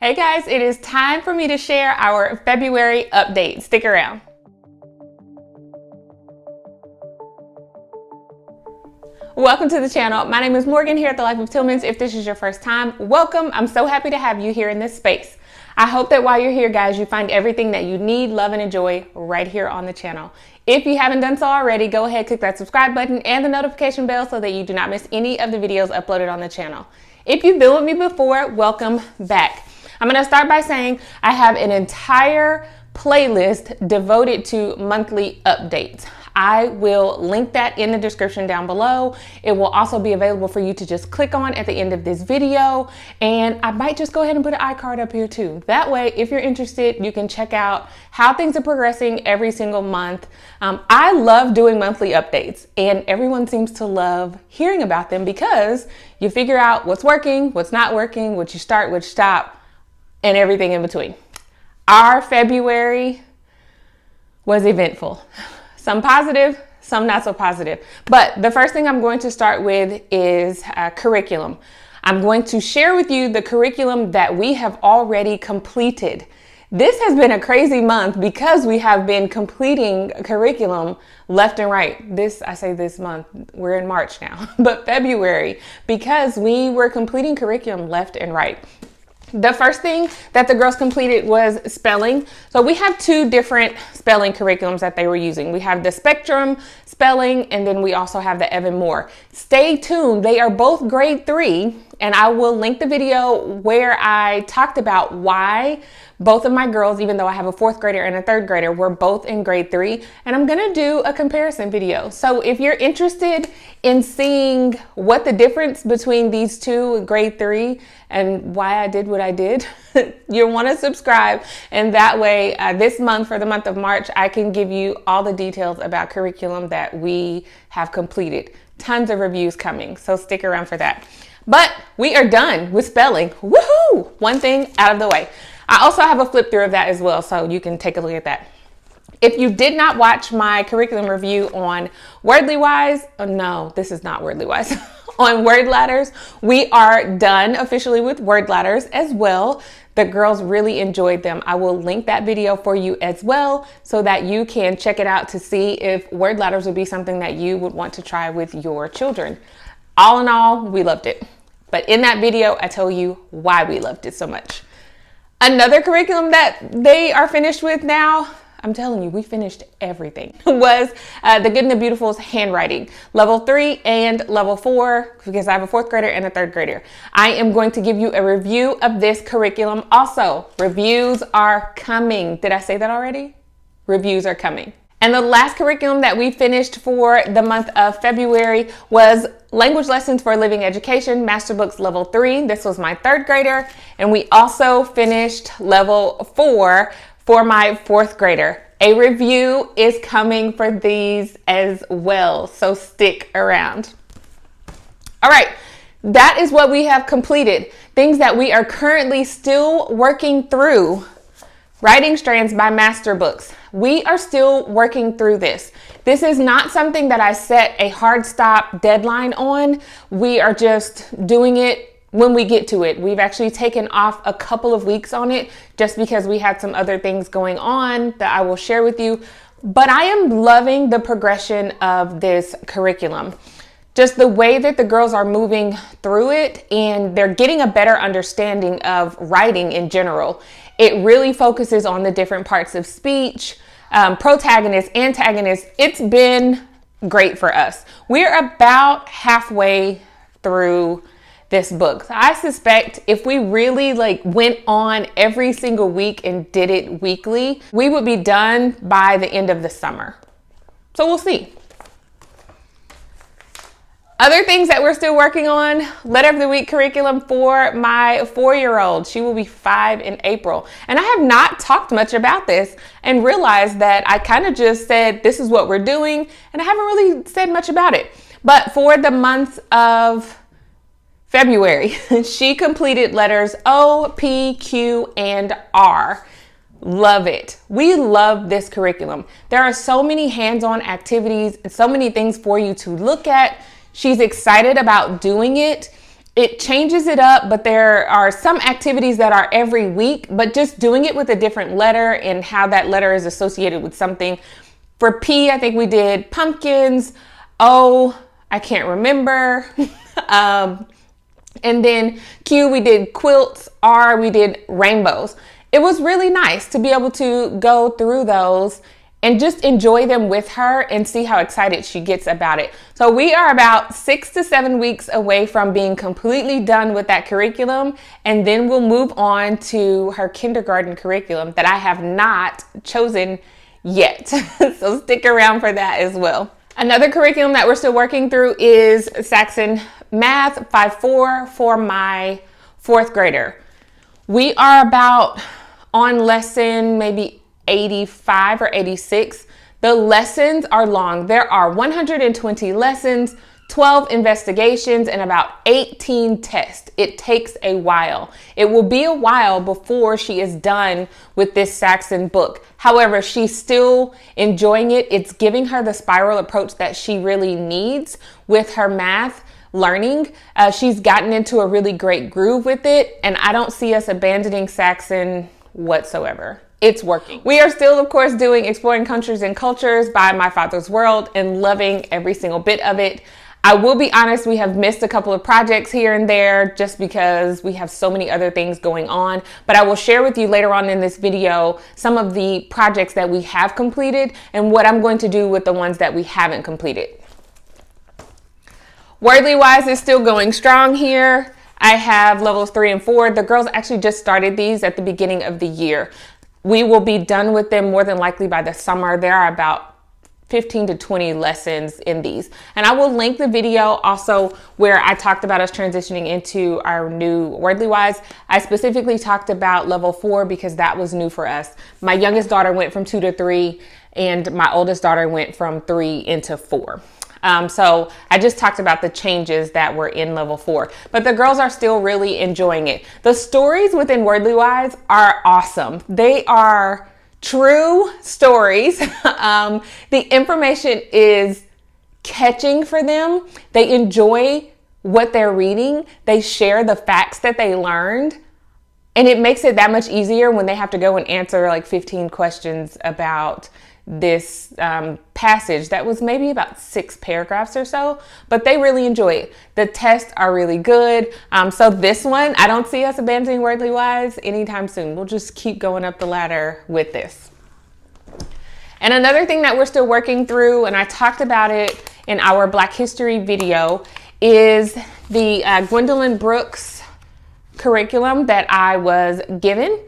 Hey guys, it is time for me to share our February update. Stick around. Welcome to the channel. My name is Morgan here at The Life of Tillmans. If this is your first time, welcome. I'm so happy to have you here in this space. I hope that while you're here, guys, you find everything that you need, love, and enjoy right here on the channel. If you haven't done so already, go ahead, click that subscribe button and the notification bell so that you do not miss any of the videos uploaded on the channel. If you've been with me before, welcome back. I'm going to start by saying I have an entire playlist devoted to monthly updates. I will link that in the description down below. It will also be available for you to just click on at the end of this video. And I might just go ahead and put an iCard up here too. That way, if you're interested, you can check out how things are progressing every single month. I love doing monthly updates, and everyone seems to love hearing about them because you figure out what's working, what's not working, what you start, what you stop, and everything in between. Our February was eventful. Some positive, some not so positive. But the first thing I'm going to start with is curriculum. I'm going to share with you the curriculum that we have already completed. This has been a crazy month because we have been completing curriculum left and right. I say this month, we're in March now, but February, because we were completing curriculum left and right. The first thing that the girls completed was spelling. So we have two different spelling curriculums that they were using. We have the Spectrum spelling, and then we also have the Evan Moore. Stay tuned. They are both grade 3, and I will link the video where I talked about why both of my girls, even though I have a 4th grader and a 3rd grader, were both in grade 3, and I'm gonna do a comparison video. So if you're interested in seeing what the difference between these two, grade 3, and why I did what I did, you'll wanna subscribe, and that way this month, for the month of March, I can give you all the details about curriculum that we have completed. Tons of reviews coming, so stick around for that. But we are done with spelling. Woohoo! One thing out of the way. I also have a flip through of that as well, so you can take a look at that. If you did not watch my curriculum review on Wordly-Wise, no, this is not Wordly-Wise, on Word Ladders, we are done officially with Word Ladders as well. The girls really enjoyed them. I will link that video for you as well so that you can check it out to see if Word Ladders would be something that you would want to try with your children. All in all, we loved it. But in that video, I tell you why we loved it so much. Another curriculum that they are finished with now, I'm telling you, we finished everything, was the Good and the Beautiful's handwriting, level 3 and level 4, because I have a 4th grader and a 3rd grader. I am going to give you a review of this curriculum. Also, reviews are coming. Did I say that already? Reviews are coming. And the last curriculum that we finished for the month of February was Language Lessons for Living Education, Master Books Level 3. This was my 3rd grader. And we also finished Level 4 for my 4th grader. A review is coming for these as well, so stick around. All right, that is what we have completed. Things that we are currently still working through. Writing Strands by Master Books. We are still working through this. This is not something that I set a hard stop deadline on. We are just doing it when we get to it. We've actually taken off a couple of weeks on it just because we had some other things going on that I will share with you. But I am loving the progression of this curriculum. Just the way that the girls are moving through it, and they're getting a better understanding of writing in general. It really focuses on the different parts of speech, protagonists, antagonists. It's been great for us. We're about halfway through this book. So I suspect if we really went on every single week and did it weekly, we would be done by the end of the summer. So we'll see. Other things that we're still working on, Letter of the Week curriculum for my 4-year-old. She will be 5 in April. And I have not talked much about this and realized that I kind of just said, this is what we're doing, and I haven't really said much about it. But for the month of February, she completed letters O, P, Q, and R. Love it. We love this curriculum. There are so many hands-on activities and so many things for you to look at. She's excited about doing it. It changes it up, but there are some activities that are every week, but just doing it with a different letter and how that letter is associated with something. For P, I think we did pumpkins. O, I can't remember. And then Q, we did quilts. R, we did rainbows. It was really nice to be able to go through those and just enjoy them with her and see how excited she gets about it. So we are about 6 to 7 weeks away from being completely done with that curriculum. And then we'll move on to her kindergarten curriculum that I have not chosen yet. So stick around for that as well. Another curriculum that we're still working through is Saxon Math 5-4 for my 4th grader. We are about on lesson maybe 85 or 86. The lessons are long. There are 120 lessons, 12 investigations, and about 18 tests. It takes a while. It will be a while before she is done with this Saxon book. However, she's still enjoying it. It's giving her the spiral approach that she really needs with her math learning. She's gotten into a really great groove with it, and I don't see us abandoning Saxon whatsoever. It's working. We are still, of course, doing Exploring Countries and Cultures by My Father's World and loving every single bit of it. I will be honest, we have missed a couple of projects here and there just because we have so many other things going on, but I will share with you later on in this video some of the projects that we have completed and what I'm going to do with the ones that we haven't completed. Wordly Wise is still going strong here. I have levels 3 and 4. The girls actually just started these at the beginning of the year. We will be done with them more than likely by the summer. There are about 15 to 20 lessons in these. And I will link the video also where I talked about us transitioning into our new Wordly Wise. I specifically talked about level 4 because that was new for us. My youngest daughter went from 2 to 3 and my oldest daughter went from 3 into 4. So I just talked about the changes that were in level 4, but the girls are still really enjoying it. The stories within Wordly Wise are awesome. They are true stories. The information is catching for them. They enjoy what they're reading. They share the facts that they learned. And it makes it that much easier when they have to go and answer like 15 questions about this passage that was maybe about 6 paragraphs or so, but they really enjoy it. The tests are really good. So this one, I don't see us abandoning Wordly Wise anytime soon. We'll just keep going up the ladder with this. And another thing that we're still working through, and I talked about it in our Black History video, is the Gwendolyn Brooks curriculum that I was given.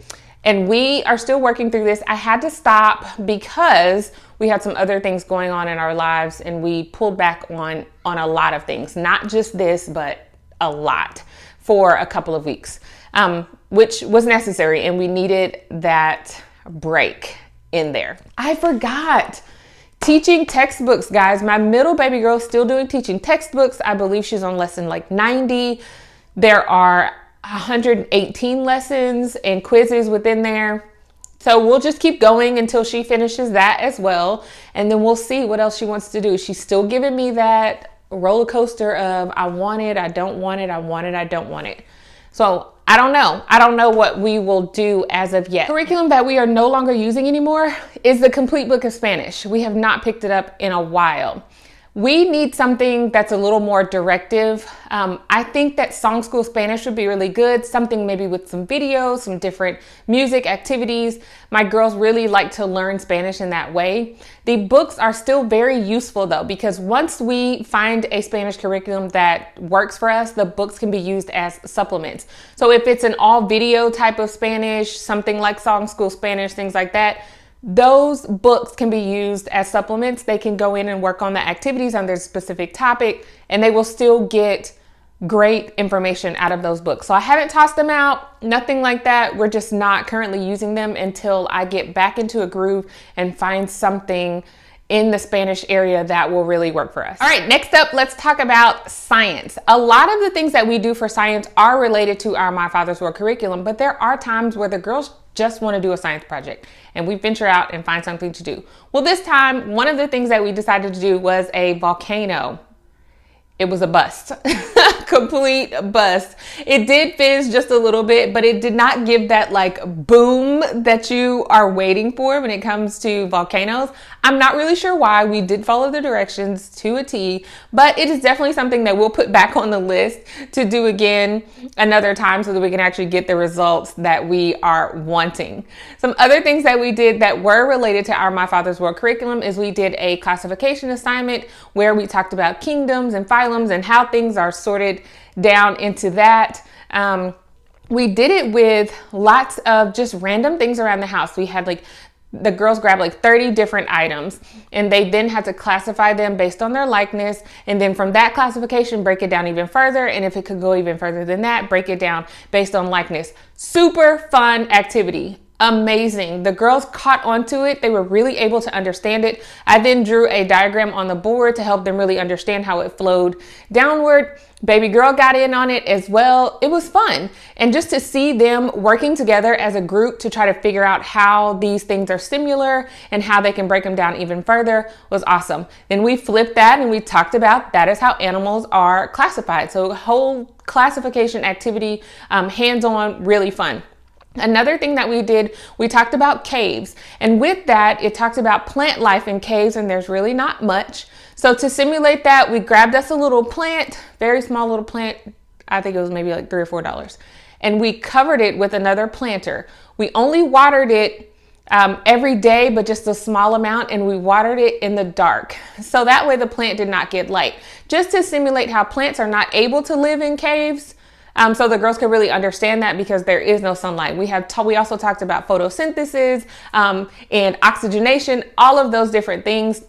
And we are still working through this. I had to stop because we had some other things going on in our lives and we pulled back on a lot of things, not just this, but a lot for a couple of weeks, which was necessary. And we needed that break in there. I forgot teaching textbooks, guys. My middle baby girl is still doing teaching textbooks. I believe she's on lesson like 90. There are 118 lessons and quizzes within there. So we'll just keep going until she finishes that as well. And then we'll see what else she wants to do. She's still giving me that roller coaster of I want it, I don't want it, I want it, I don't want it. So I don't know. I don't know what we will do as of yet. Curriculum that we are no longer using anymore is the Complete Book of Spanish. We have not picked it up in a while. We need something that's a little more directive. I think that Song School Spanish would be really good. Something maybe with some videos, some different music activities. My girls really like to learn Spanish in that way. The books are still very useful though, because once we find a Spanish curriculum that works for us, the books can be used as supplements. So if it's an all video type of Spanish, something like Song School Spanish, things like that, those books can be used as supplements. They can go in and work on the activities on their specific topic, and they will still get great information out of those books. So I haven't tossed them out, nothing like that. We're just not currently using them until I get back into a groove and find something in the Spanish area that will really work for us. All right, next up, let's talk about science. A lot of the things that we do for science are related to our My Father's World curriculum, but there are times where the girls just want to do a science project and we venture out and find something to do. Well, this time, one of the things that we decided to do was a volcano. it was a bust. Complete bust. It did fizz just a little bit, but it did not give that like boom that you are waiting for when it comes to volcanoes. I'm not really sure why. We did follow the directions to a T, but it is definitely something that we'll put back on the list to do again another time so that we can actually get the results that we are wanting. Some other things that we did that were related to our My Father's World curriculum is we did a classification assignment where we talked about kingdoms and phylums and how things are sorted down into that. We did it with lots of just random things around the house. We had like the girls grabbed like 30 different items and they then had to classify them based on their likeness. And then from that classification, break it down even further. And if it could go even further than that, break it down based on likeness. Super fun activity. Amazing. The girls caught onto it. They were really able to understand it. I then drew a diagram on the board to help them really understand how it flowed downward. Baby girl got in on it as well. It was fun. And just to see them working together as a group to try to figure out how these things are similar and how they can break them down even further was awesome. Then we flipped that and we talked about that is how animals are classified. So whole classification activity, hands-on, really fun. Another thing that we did, we talked about caves. And with that, it talked about plant life in caves, and there's really not much. So to simulate that, we grabbed us a little plant, very small little plant. I think it was maybe like $3 or $4. And we covered it with another planter. We only watered it every day, but just a small amount, and we watered it in the dark. So that way the plant did not get light. Just to simulate how plants are not able to live in caves. So the girls could really understand that because there is no sunlight. We also talked about photosynthesis and oxygenation, all of those different things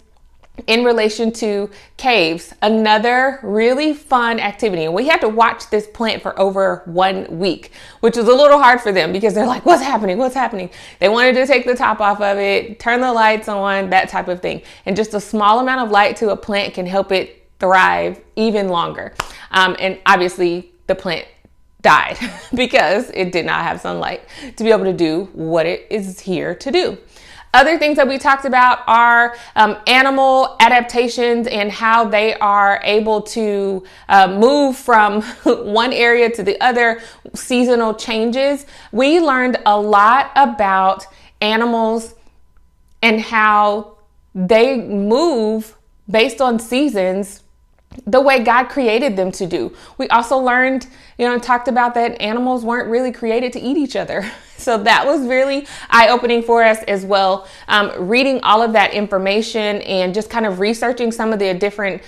in relation to caves. Another really fun activity. And we had to watch this plant for over 1 week, which was a little hard for them because they're like, what's happening? What's happening? They wanted to take the top off of it, turn the lights on, that type of thing. And just a small amount of light to a plant can help it thrive even longer. And obviously the plant died because it did not have sunlight to be able to do what it is here to do. Other things that we talked about are animal adaptations and how they are able to move from one area to the other, seasonal changes. We learned a lot about animals and how they move based on seasons the way God created them to do. We also learned, talked about that animals weren't really created to eat each other. So that was really eye-opening for us as well. Reading all of that information and just kind of researching some of the different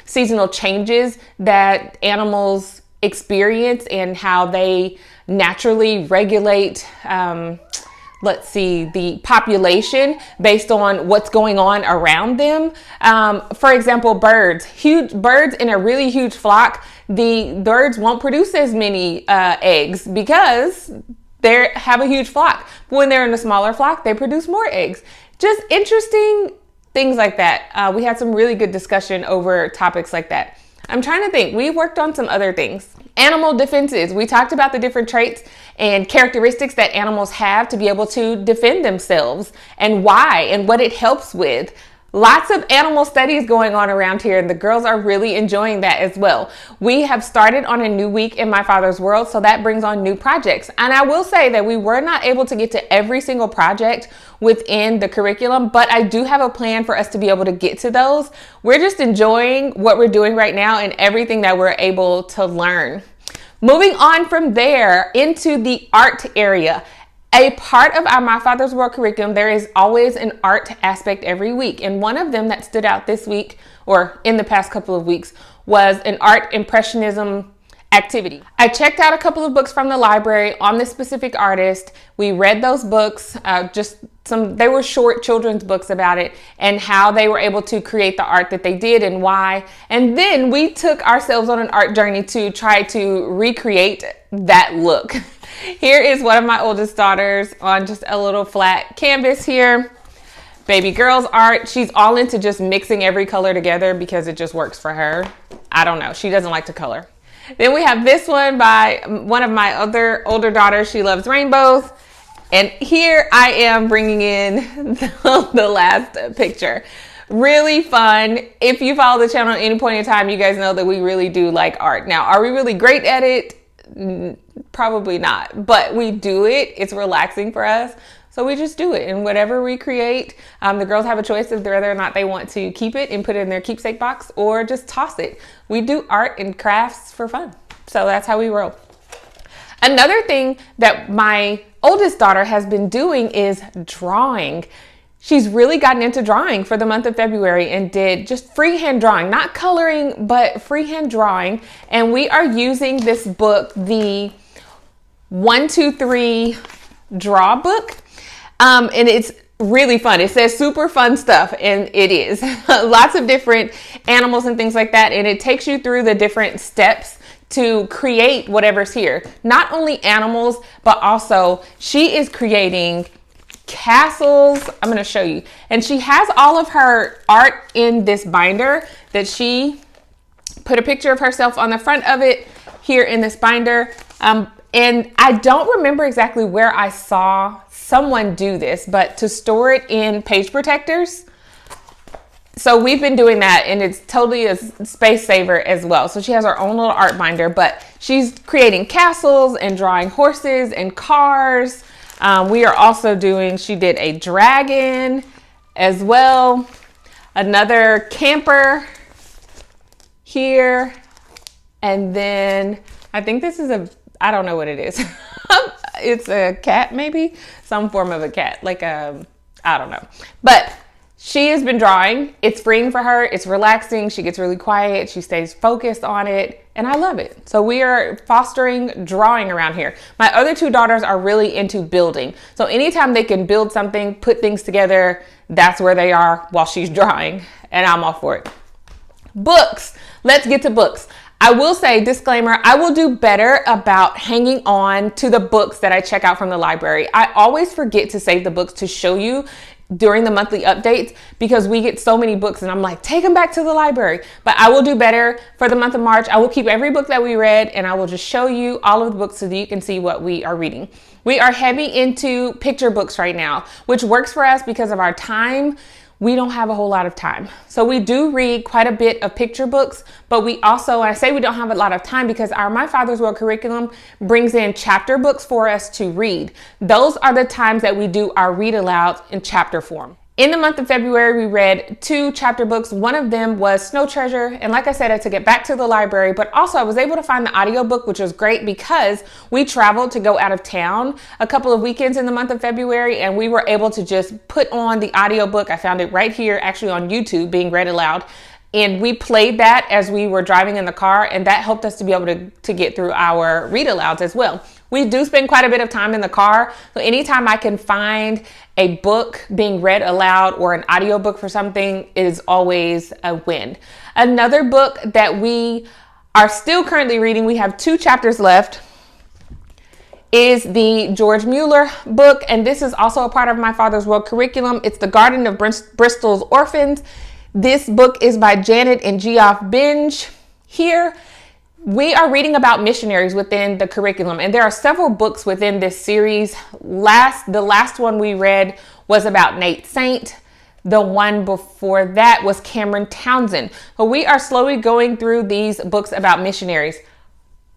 seasonal changes that animals experience and how they naturally regulate the population based on what's going on around them. For example, birds in a really huge flock, the birds won't produce as many eggs because they have a huge flock. But when they're in a smaller flock, they produce more eggs. Just interesting things like that. We had some really good discussion over topics like that. I'm trying to think. We worked on some other things. Animal defenses. We talked about the different traits and characteristics that animals have to be able to defend themselves and why and what it helps with. Lots of animal studies going on around here, and the girls are really enjoying that as well. We have started on a new week in My Father's World, so that brings on new projects. And I will say that we were not able to get to every single project within the curriculum, but I do have a plan for us to be able to get to those. We're just enjoying what we're doing right now and everything that we're able to learn. Moving on from there into the art area. A part of our My Father's World curriculum, there is always an art aspect every week. And one of them that stood out this week or in the past couple of weeks was an art impressionism activity. I checked out a couple of books from the library on this specific artist. We read those books, they were short children's books about it and how they were able to create the art that they did and why. And then we took ourselves on an art journey to try to recreate that look. Here is one of my oldest daughters on just a little flat canvas here. Baby girl's art. She's all into just mixing every color together because it just works for her. I don't know. She doesn't like to color. Then we have this one by one of my other older daughters. She loves rainbows. And here I am bringing in the last picture. Really fun. If you follow the channel at any point in time, you guys know that we really do like art. Now, are we really great at it? Probably not, but we do it. It's relaxing for us. So we just do it. And whatever we create, the girls have a choice of whether or not they want to keep it and put it in their keepsake box or just toss it. We do art and crafts for fun. So that's how we roll. Another thing that my oldest daughter has been doing is drawing. She's really gotten into drawing for the month of February and did just freehand drawing, not coloring, but freehand drawing. And we are using this book, the 1, 2, 3 draw book. And it's really fun. It says super fun stuff, and it is. Lots of different animals and things like that. And it takes you through the different steps to create whatever's here. Not only animals, but also she is creating castles. I'm going to show you. And she has all of her art in this binder that she put a picture of herself on the front of it here in this binder. And I don't remember exactly where I saw someone do this, but to store it in page protectors. So we've been doing that, and it's totally a space saver as well. So she has her own little art binder, but she's creating castles and drawing horses and cars. We are also doing, she did a dragon as well. Another camper here. And then I think this is I don't know what it is. It's a cat, maybe some form of a cat, like I don't know, but she has been drawing. It's freeing for her. It's relaxing. She gets really quiet. She stays focused on it, and I love it. So we are fostering drawing around here. My other 2 daughters are really into building. So anytime they can build something, put things together, that's where they are while she's drawing, and I'm all for it. Books. Let's get to books. I will say, disclaimer, I will do better about hanging on to the books that I check out from the library. I always forget to save the books to show you during the monthly updates because we get so many books and I'm like, take them back to the library. But I will do better for the month of March. I will keep every book that we read and I will just show you all of the books so that you can see what we are reading. We are heavy into picture books right now, which works for us because of our time. We don't have a whole lot of time. So we do read quite a bit of picture books, but we also, I say we don't have a lot of time because our My Father's World curriculum brings in chapter books for us to read. Those are the times that we do our read aloud in chapter form. In the month of February, we read 2 chapter books. One of them was Snow Treasure. And like I said, I took it back to the library, but also I was able to find the audiobook, which was great because we traveled to go out of town a couple of weekends in the month of February, and we were able to just put on the audiobook. I found it right here, actually on YouTube, being read aloud. And we played that as we were driving in the car, and that helped us to be able to get through our read alouds as well. We do spend quite a bit of time in the car. So anytime I can find a book being read aloud or an audiobook for something is always a win. Another book that we are still currently reading, we have 2 chapters left, is the George Mueller book. And this is also a part of My Father's World curriculum. It's the Garden of Bristol's Orphans. This book is by Janet and Geoff Binge. Here, we are reading about missionaries within the curriculum, and there are several books within this series. The last one we read was about Nate Saint. The one before that was Cameron Townsend. But we are slowly going through these books about missionaries.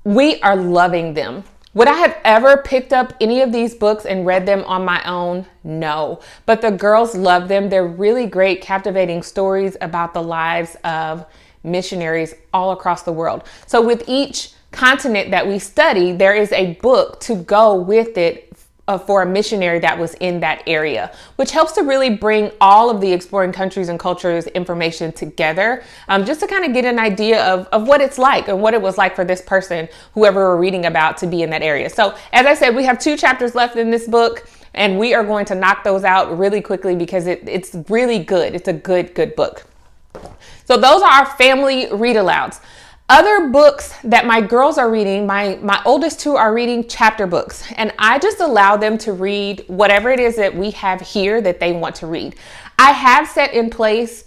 We are loving them. Would I have ever picked up any of these books and read them on my own? No. But the girls love them. They're really great, captivating stories about the lives of missionaries all across the world. So with each continent that we study, there is a book to go with it for a missionary that was in that area, which helps to really bring all of the exploring countries and cultures information together, just to kind of get an idea of what it's like and what it was like for this person, whoever we're reading about, to be in that area. So as I said, we have 2 chapters left in this book, and we are going to knock those out really quickly because it's really good. It's a good book. So those are our family read alouds. Other books that my girls are reading, my oldest 2 are reading chapter books, and I just allow them to read whatever it is that we have here that they want to read. I have set in place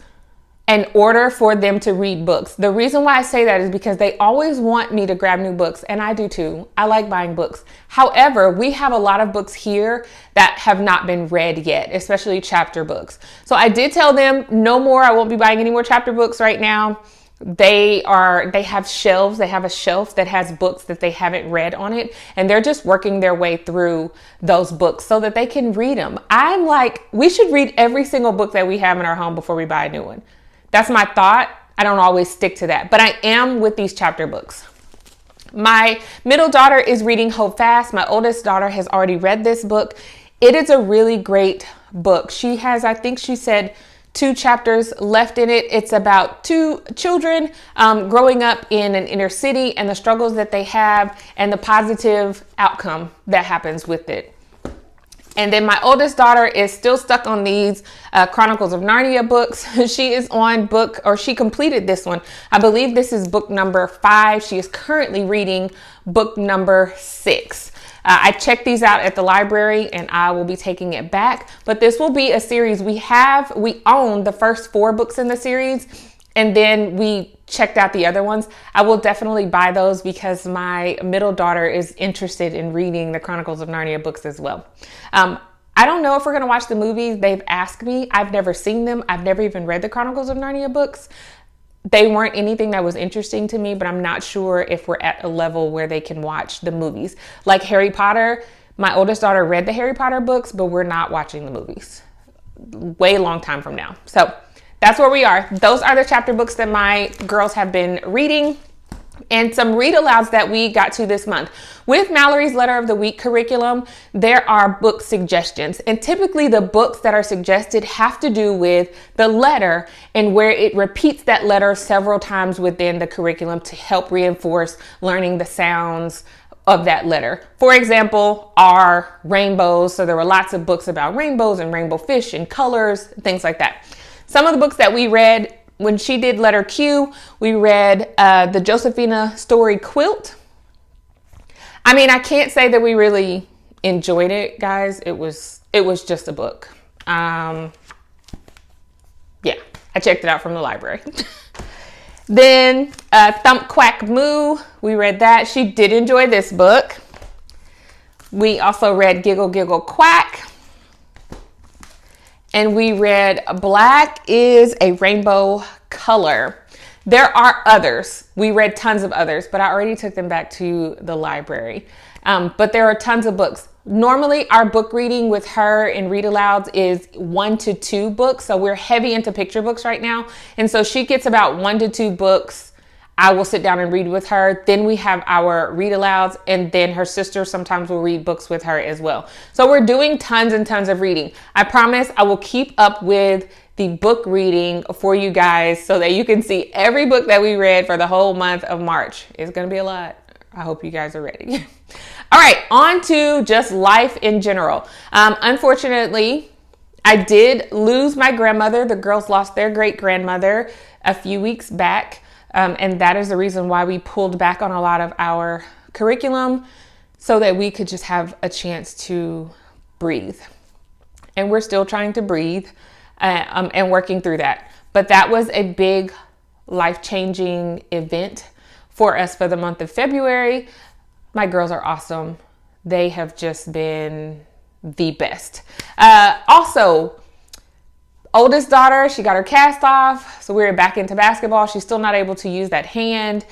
in order for them to read books. The reason why I say that is because they always want me to grab new books, and I do too. I like buying books. However, we have a lot of books here that have not been read yet, especially chapter books. So I did tell them no more. I won't be buying any more chapter books right now. They have shelves. They have a shelf that has books that they haven't read on it, and they're just working their way through those books so that they can read them. I'm like, we should read every single book that we have in our home before we buy a new one. That's my thought. I don't always stick to that, but I am with these chapter books. My middle daughter is reading Hope Fast. My oldest daughter has already read this book. It is a really great book. She has, I think she said, 2 chapters left in it. It's about 2 children growing up in an inner city and the struggles that they have and the positive outcome that happens with it. And then my oldest daughter is still stuck on these Chronicles of Narnia books. She is on she completed this one. I believe this is book number 5. She is currently reading book number 6. I checked these out at the library and I will be taking it back, but this will be a series. We own the first 4 books in the series, and then we checked out the other ones. I will definitely buy those because my middle daughter is interested in reading the Chronicles of Narnia books as well. I don't know if we're going to watch the movies. They've asked me. I've never seen them. I've never even read the Chronicles of Narnia books. They weren't anything that was interesting to me, but I'm not sure if we're at a level where they can watch the movies. Like Harry Potter, my oldest daughter read the Harry Potter books, but we're not watching the movies. Way long time from now. So that's where we are. Those are the chapter books that my girls have been reading, and some read alouds that we got to this month. With Mallory's Letter of the Week curriculum, there are book suggestions, and typically the books that are suggested have to do with the letter and where it repeats that letter several times within the curriculum to help reinforce learning the sounds of that letter. For example, are rainbows. So there were lots of books about rainbows and rainbow fish and colors, things like that. Some of the books that we read when she did letter Q, we read the Josephina story Quilt. I mean, I can't say that we really enjoyed it, guys. It was just a book. Yeah, I checked it out from the library. Then Thump Quack Moo, we read that. She did enjoy this book. We also read Giggle Giggle Quack. And we read Black is a Rainbow Color. There are others. We read tons of others, but I already took them back to the library. But there are tons of books. Normally our book reading with her in read alouds is 1 to 2 books. So we're heavy into picture books right now. And so she gets about 1 to 2 books. I will sit down and read with her. Then we have our read alouds, and then her sister sometimes will read books with her as well. So we're doing tons and tons of reading. I promise I will keep up with the book reading for you guys so that you can see every book that we read for the whole month of March. It's going to be a lot. I hope you guys are ready. All right, on to just life in general. Unfortunately, I did lose my grandmother. The girls lost their great grandmother a few weeks back. And that is the reason why we pulled back on a lot of our curriculum so that we could just have a chance to breathe. And we're still trying to breathe and working through that. But that was a big life-changing event for us for the month of February. My girls are awesome. They have just been the best. Also, oldest daughter, she got her cast off, so we're back into basketball. She's still not able to use that hand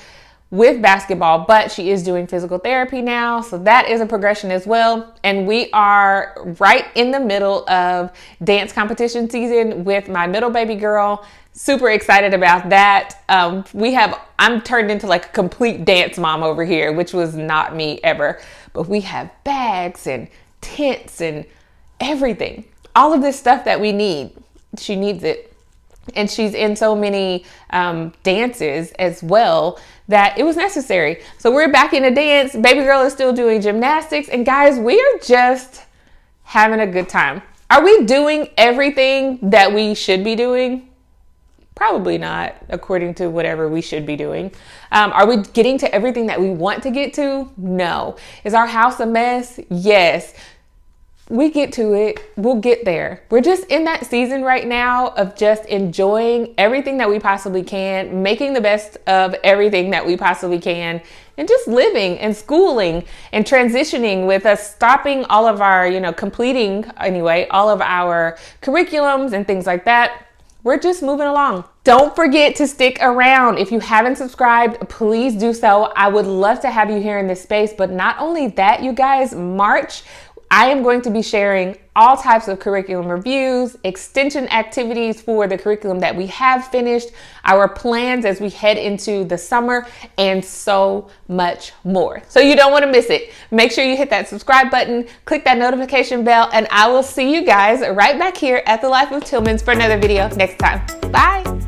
with basketball, but she is doing physical therapy now, so that is a progression as well. And we are right in the middle of dance competition season with my middle baby girl. Super excited about that. I'm turned into like a complete dance mom over here, which was not me ever, but we have bags and tents and everything, all of this stuff that we need. She needs it. And she's in so many dances as well that it was necessary. So we're back in a dance. Baby girl is still doing gymnastics. And guys, we are just having a good time. Are we doing everything that we should be doing? Probably not, according to whatever we should be doing. Are we getting to everything that we want to get to? No. Is our house a mess? Yes. We get to it. We'll get there. We're just in that season right now of just enjoying everything that we possibly can, making the best of everything that we possibly can, and just living and schooling and transitioning with us stopping all of our, completing anyway, all of our curriculums and things like that. We're just moving along. Don't forget to stick around. If you haven't subscribed, please do so. I would love to have you here in this space. But not only that, you guys, March, I am going to be sharing all types of curriculum reviews, extension activities for the curriculum that we have finished, our plans as we head into the summer, and so much more. So you don't want to miss it. Make sure you hit that subscribe button, click that notification bell, and I will see you guys right back here at the Life of Tillmans for another video next time. Bye.